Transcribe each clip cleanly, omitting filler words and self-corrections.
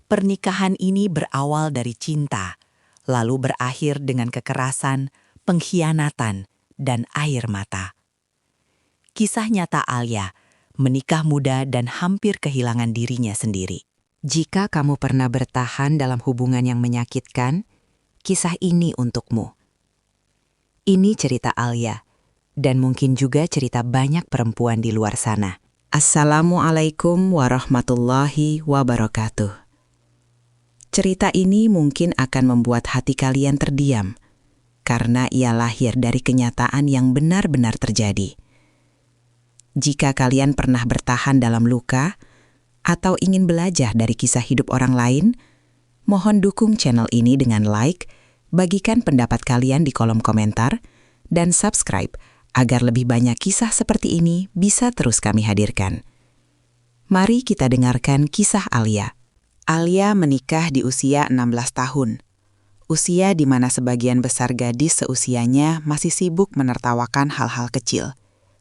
Pernikahan ini berawal dari cinta, lalu berakhir dengan kekerasan, pengkhianatan, dan air mata. Kisah nyata Alia, menikah muda dan hampir kehilangan dirinya sendiri. Jika kamu pernah bertahan dalam hubungan yang menyakitkan, kisah ini untukmu. Ini cerita Alia, dan mungkin juga cerita banyak perempuan di luar sana. Assalamualaikum warahmatullahi wabarakatuh. Cerita ini mungkin akan membuat hati kalian terdiam, karena ia lahir dari kenyataan yang benar-benar terjadi. Jika kalian pernah bertahan dalam luka, atau ingin belajar dari kisah hidup orang lain, mohon dukung channel ini dengan like, bagikan pendapat kalian di kolom komentar, dan subscribe agar lebih banyak kisah seperti ini bisa terus kami hadirkan. Mari kita dengarkan kisah Alia. Alia menikah di usia 16 tahun. Usia di mana sebagian besar gadis seusianya masih sibuk menertawakan hal-hal kecil,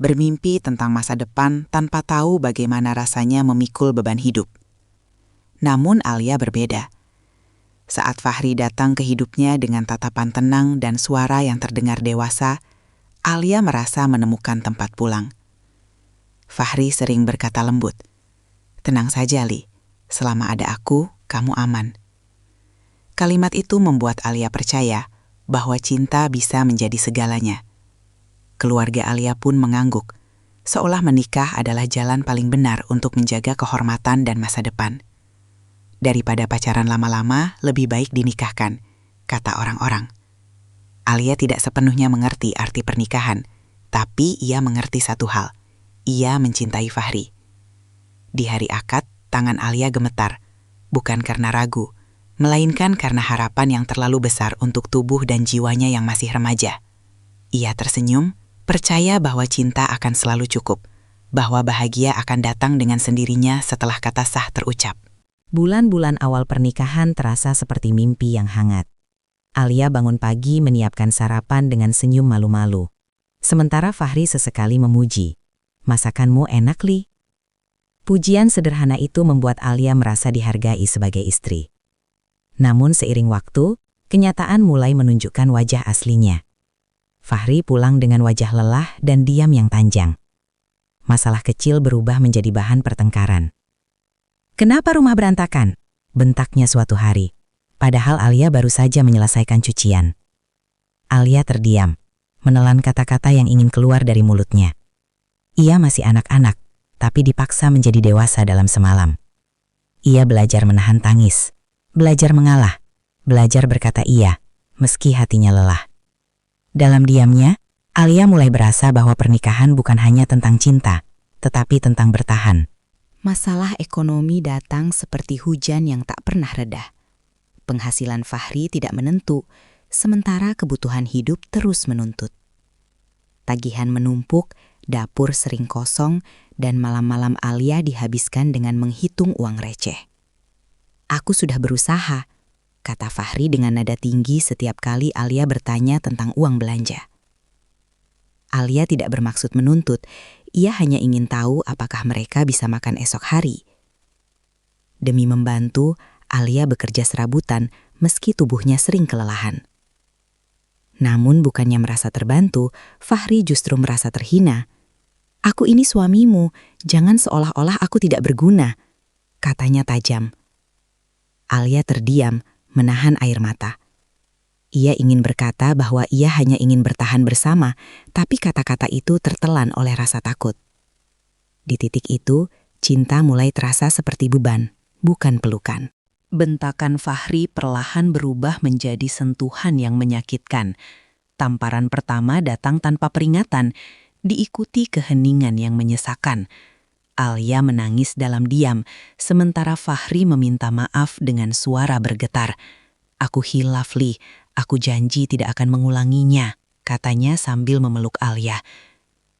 bermimpi tentang masa depan tanpa tahu bagaimana rasanya memikul beban hidup. Namun Alia berbeda. Saat Fahri datang ke hidupnya dengan tatapan tenang dan suara yang terdengar dewasa, Alia merasa menemukan tempat pulang. Fahri sering berkata lembut, "Tenang saja, Li. Selama ada aku, kamu aman." Kalimat itu membuat Alia percaya bahwa cinta bisa menjadi segalanya. Keluarga Alia pun mengangguk, seolah menikah adalah jalan paling benar untuk menjaga kehormatan dan masa depan. Daripada pacaran lama-lama, lebih baik dinikahkan, kata orang-orang. Alia tidak sepenuhnya mengerti arti pernikahan, tapi ia mengerti satu hal. Ia mencintai Fahri. Di hari akad, tangan Alia gemetar, bukan karena ragu, melainkan karena harapan yang terlalu besar untuk tubuh dan jiwanya yang masih remaja. Ia tersenyum, percaya bahwa cinta akan selalu cukup, bahwa bahagia akan datang dengan sendirinya setelah kata sah terucap. Bulan-bulan awal pernikahan terasa seperti mimpi yang hangat. Alia bangun pagi menyiapkan sarapan dengan senyum malu-malu. Sementara Fahri sesekali memuji, "Masakanmu enak, Li." Pujian sederhana itu membuat Alia merasa dihargai sebagai istri. Namun seiring waktu, kenyataan mulai menunjukkan wajah aslinya. Fahri pulang dengan wajah lelah dan diam yang panjang. Masalah kecil berubah menjadi bahan pertengkaran. "Kenapa rumah berantakan?" bentaknya suatu hari. Padahal Alia baru saja menyelesaikan cucian. Alia terdiam, menelan kata-kata yang ingin keluar dari mulutnya. Ia masih anak-anak, tapi dipaksa menjadi dewasa dalam semalam. Ia belajar menahan tangis, belajar mengalah, belajar berkata iya, meski hatinya lelah. Dalam diamnya, Alia mulai berasa bahwa pernikahan bukan hanya tentang cinta, tetapi tentang bertahan. Masalah ekonomi datang seperti hujan yang tak pernah reda. Penghasilan Fahri tidak menentu, sementara kebutuhan hidup terus menuntut. Tagihan menumpuk, dapur sering kosong, dan malam-malam Alia dihabiskan dengan menghitung uang receh. "Aku sudah berusaha," kata Fahri dengan nada tinggi setiap kali Alia bertanya tentang uang belanja. Alia tidak bermaksud menuntut, ia hanya ingin tahu apakah mereka bisa makan esok hari. Demi membantu, Alia bekerja serabutan meski tubuhnya sering kelelahan. Namun bukannya merasa terbantu, Fahri justru merasa terhina. "Aku ini suamimu, jangan seolah-olah aku tidak berguna," katanya tajam. Alia terdiam, menahan air mata. Ia ingin berkata bahwa ia hanya ingin bertahan bersama, tapi kata-kata itu tertelan oleh rasa takut. Di titik itu, cinta mulai terasa seperti beban, bukan pelukan. Bentakan Fahri perlahan berubah menjadi sentuhan yang menyakitkan. Tamparan pertama datang tanpa peringatan, diikuti keheningan yang menyesakan. Alia menangis dalam diam, sementara Fahri meminta maaf dengan suara bergetar. "Aku hilaf, Li. Aku janji tidak akan mengulanginya," katanya sambil memeluk Alia.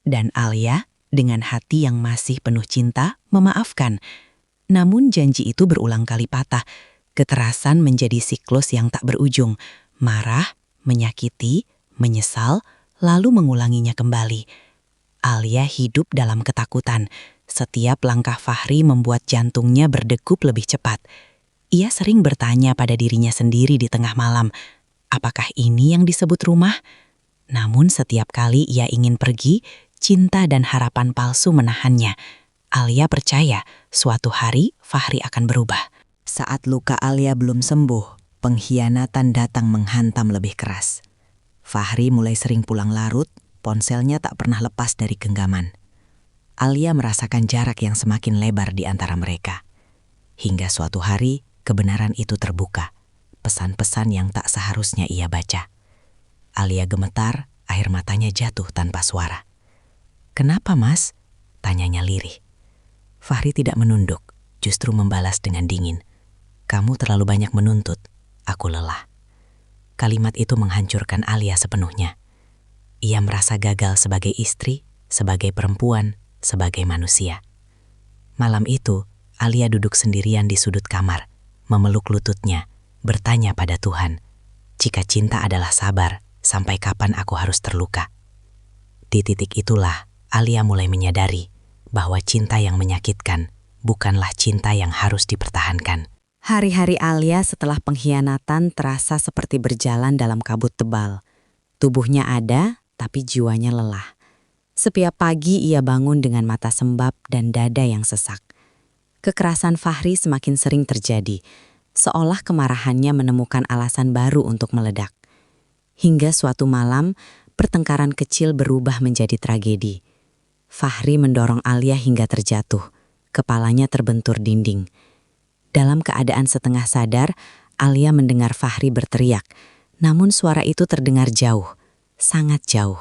Dan Alia, dengan hati yang masih penuh cinta, memaafkan. Namun janji itu berulang kali patah. Keterasan menjadi siklus yang tak berujung. Marah, menyakiti, menyesal, lalu mengulanginya kembali. Alia hidup dalam ketakutan. Setiap langkah Fahri membuat jantungnya berdegup lebih cepat. Ia sering bertanya pada dirinya sendiri di tengah malam, apakah ini yang disebut rumah? Namun setiap kali ia ingin pergi, cinta dan harapan palsu menahannya. Alia percaya suatu hari Fahri akan berubah. Saat luka Alia belum sembuh, pengkhianatan datang menghantam lebih keras. Fahri mulai sering pulang larut, ponselnya tak pernah lepas dari genggaman. Alia merasakan jarak yang semakin lebar di antara mereka. Hingga suatu hari, kebenaran itu terbuka. Pesan-pesan yang tak seharusnya ia baca. Alia gemetar, air matanya jatuh tanpa suara. "Kenapa, Mas?" tanyanya lirih. Fahri tidak menunduk, justru membalas dengan dingin. "Kamu terlalu banyak menuntut, aku lelah." Kalimat itu menghancurkan Alia sepenuhnya. Ia merasa gagal sebagai istri, sebagai perempuan, sebagai manusia. Malam itu, Alia duduk sendirian di sudut kamar, memeluk lututnya, bertanya pada Tuhan, "Jika cinta adalah sabar, sampai kapan aku harus terluka?" Di titik itulah, Alia mulai menyadari bahwa cinta yang menyakitkan bukanlah cinta yang harus dipertahankan. Hari-hari Alia setelah pengkhianatan terasa seperti berjalan dalam kabut tebal. Tubuhnya ada, tapi jiwanya lelah. Setiap pagi ia bangun dengan mata sembab dan dada yang sesak. Kekerasan Fahri semakin sering terjadi, seolah kemarahannya menemukan alasan baru untuk meledak. Hingga suatu malam, pertengkaran kecil berubah menjadi tragedi. Fahri mendorong Alia hingga terjatuh, kepalanya terbentur dinding. Dalam keadaan setengah sadar, Alia mendengar Fahri berteriak, namun suara itu terdengar jauh, sangat jauh.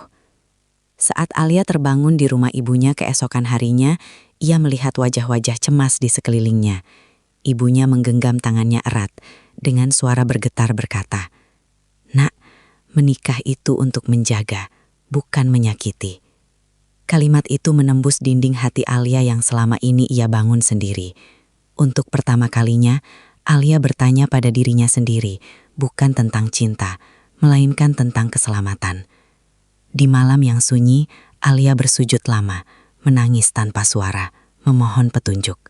Saat Alia terbangun di rumah ibunya keesokan harinya, ia melihat wajah-wajah cemas di sekelilingnya. Ibunya menggenggam tangannya erat, dengan suara bergetar berkata, "Nak, menikah itu untuk menjaga, bukan menyakiti." Kalimat itu menembus dinding hati Alia yang selama ini ia bangun sendiri. Untuk pertama kalinya, Alia bertanya pada dirinya sendiri, bukan tentang cinta, melainkan tentang keselamatan. Di malam yang sunyi, Alia bersujud lama, menangis tanpa suara, memohon petunjuk.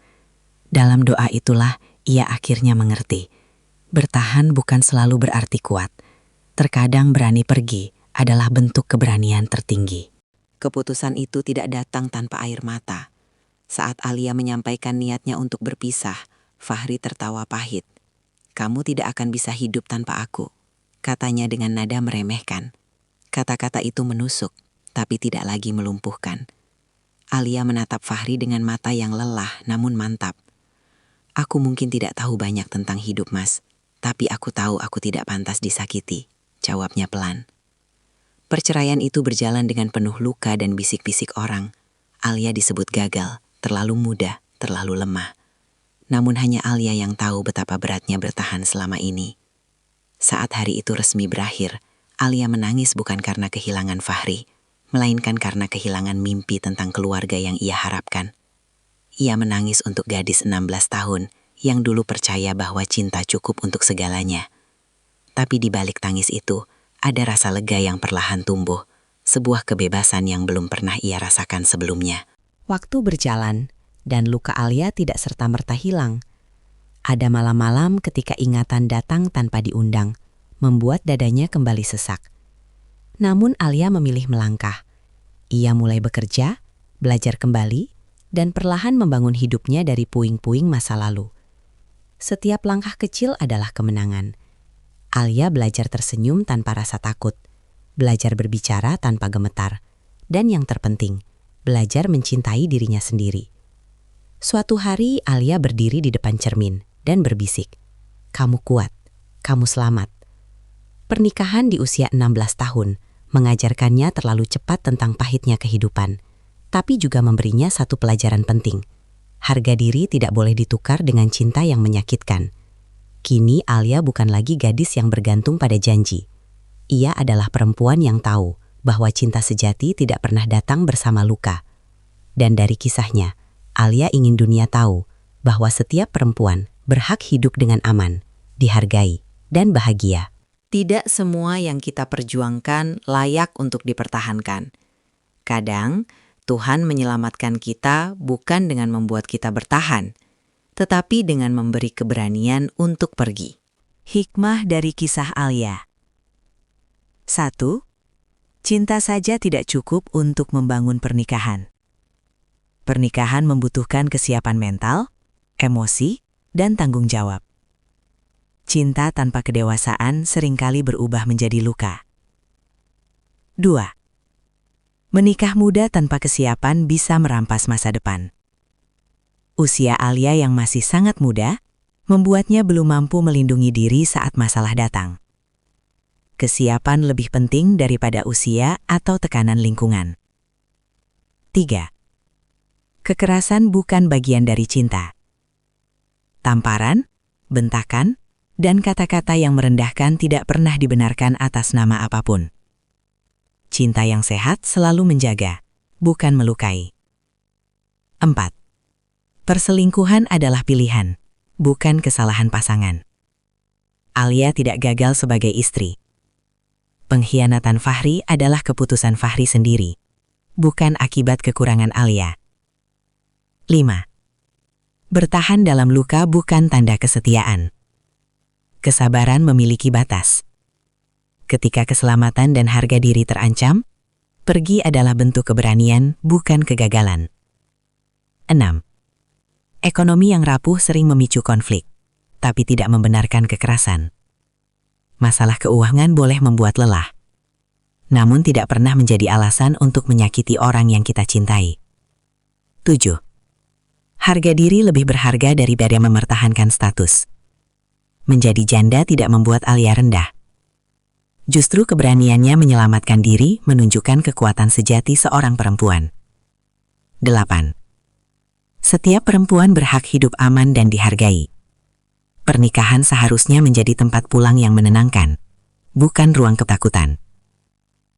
Dalam doa itulah ia akhirnya mengerti. Bertahan bukan selalu berarti kuat. Terkadang berani pergi adalah bentuk keberanian tertinggi. Keputusan itu tidak datang tanpa air mata. Saat Alia menyampaikan niatnya untuk berpisah, Fahri tertawa pahit. "Kamu tidak akan bisa hidup tanpa aku," katanya dengan nada meremehkan. Kata-kata itu menusuk, tapi tidak lagi melumpuhkan. Alia menatap Fahri dengan mata yang lelah namun mantap. "Aku mungkin tidak tahu banyak tentang hidup, Mas, tapi aku tahu aku tidak pantas disakiti," jawabnya pelan. Perceraian itu berjalan dengan penuh luka dan bisik-bisik orang. Alia disebut gagal, terlalu muda, terlalu lemah. Namun hanya Alia yang tahu betapa beratnya bertahan selama ini. Saat hari itu resmi berakhir, Alia menangis bukan karena kehilangan Fahri, melainkan karena kehilangan mimpi tentang keluarga yang ia harapkan. Ia menangis untuk gadis 16 tahun yang dulu percaya bahwa cinta cukup untuk segalanya. Tapi di balik tangis itu, ada rasa lega yang perlahan tumbuh, sebuah kebebasan yang belum pernah ia rasakan sebelumnya. Waktu berjalan, dan luka Alia tidak serta-merta hilang. Ada malam-malam ketika ingatan datang tanpa diundang, membuat dadanya kembali sesak. Namun Alia memilih melangkah. Ia mulai bekerja, belajar kembali, dan perlahan membangun hidupnya dari puing-puing masa lalu. Setiap langkah kecil adalah kemenangan. Alia belajar tersenyum tanpa rasa takut, belajar berbicara tanpa gemetar, dan yang terpenting, belajar mencintai dirinya sendiri. Suatu hari Alia berdiri di depan cermin dan berbisik, "Kamu kuat, kamu selamat." Pernikahan di usia 16 tahun mengajarkannya terlalu cepat tentang pahitnya kehidupan, tapi juga memberinya satu pelajaran penting. Harga diri tidak boleh ditukar dengan cinta yang menyakitkan. Kini Alia bukan lagi gadis yang bergantung pada janji. Ia adalah perempuan yang tahu bahwa cinta sejati tidak pernah datang bersama luka. Dan dari kisahnya, Alia ingin dunia tahu bahwa setiap perempuan berhak hidup dengan aman, dihargai, dan bahagia. Tidak semua yang kita perjuangkan layak untuk dipertahankan. Kadang, Tuhan menyelamatkan kita bukan dengan membuat kita bertahan. tetapi dengan memberi keberanian untuk pergi. Hikmah dari kisah Alia. 1. Cinta saja tidak cukup untuk membangun pernikahan. Pernikahan membutuhkan kesiapan mental, emosi, dan tanggung jawab. Cinta tanpa kedewasaan seringkali berubah menjadi luka. 2. Menikah muda tanpa kesiapan bisa merampas masa depan. Usia Alia yang masih sangat muda membuatnya belum mampu melindungi diri saat masalah datang. Kesiapan lebih penting daripada usia atau tekanan lingkungan. 3. Kekerasan bukan bagian dari cinta. Tamparan, bentakan, dan kata-kata yang merendahkan tidak pernah dibenarkan atas nama apapun. Cinta yang sehat selalu menjaga, bukan melukai. 4. Perselingkuhan adalah pilihan, bukan kesalahan pasangan. Alia tidak gagal sebagai istri. Pengkhianatan Fahri adalah keputusan Fahri sendiri, bukan akibat kekurangan Alia. 5. Bertahan dalam luka bukan tanda kesetiaan. Kesabaran memiliki batas. Ketika keselamatan dan harga diri terancam, pergi adalah bentuk keberanian, bukan kegagalan. 6. Ekonomi yang rapuh sering memicu konflik, tapi tidak membenarkan kekerasan. Masalah keuangan boleh membuat lelah, namun tidak pernah menjadi alasan untuk menyakiti orang yang kita cintai. 7. Harga diri lebih berharga daripada mempertahankan status. Menjadi janda tidak membuat Alia rendah. Justru keberaniannya menyelamatkan diri menunjukkan kekuatan sejati seorang perempuan. 8. Setiap perempuan berhak hidup aman dan dihargai. Pernikahan seharusnya menjadi tempat pulang yang menenangkan, bukan ruang ketakutan.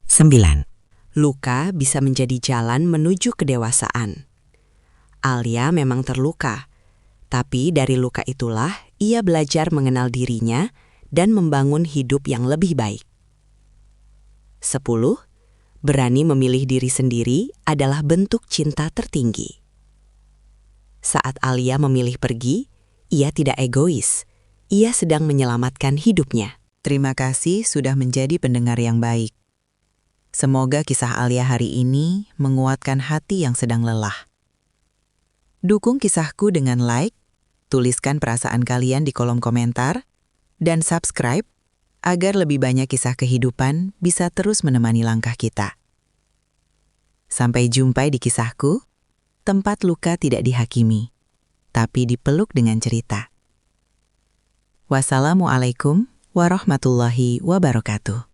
9. Luka bisa menjadi jalan menuju kedewasaan. Alia memang terluka, tapi dari luka itulah ia belajar mengenal dirinya dan membangun hidup yang lebih baik. 10. Berani memilih diri sendiri adalah bentuk cinta tertinggi. Saat Alia memilih pergi, ia tidak egois. Ia sedang menyelamatkan hidupnya. Terima kasih sudah menjadi pendengar yang baik. Semoga kisah Alia hari ini menguatkan hati yang sedang lelah. Dukung kisahku dengan like, tuliskan perasaan kalian di kolom komentar, dan subscribe agar lebih banyak kisah kehidupan bisa terus menemani langkah kita. Sampai jumpa di kisahku, tempat luka tidak dihakimi, tapi dipeluk dengan cerita. Wassalamualaikum warahmatullahi wabarakatuh.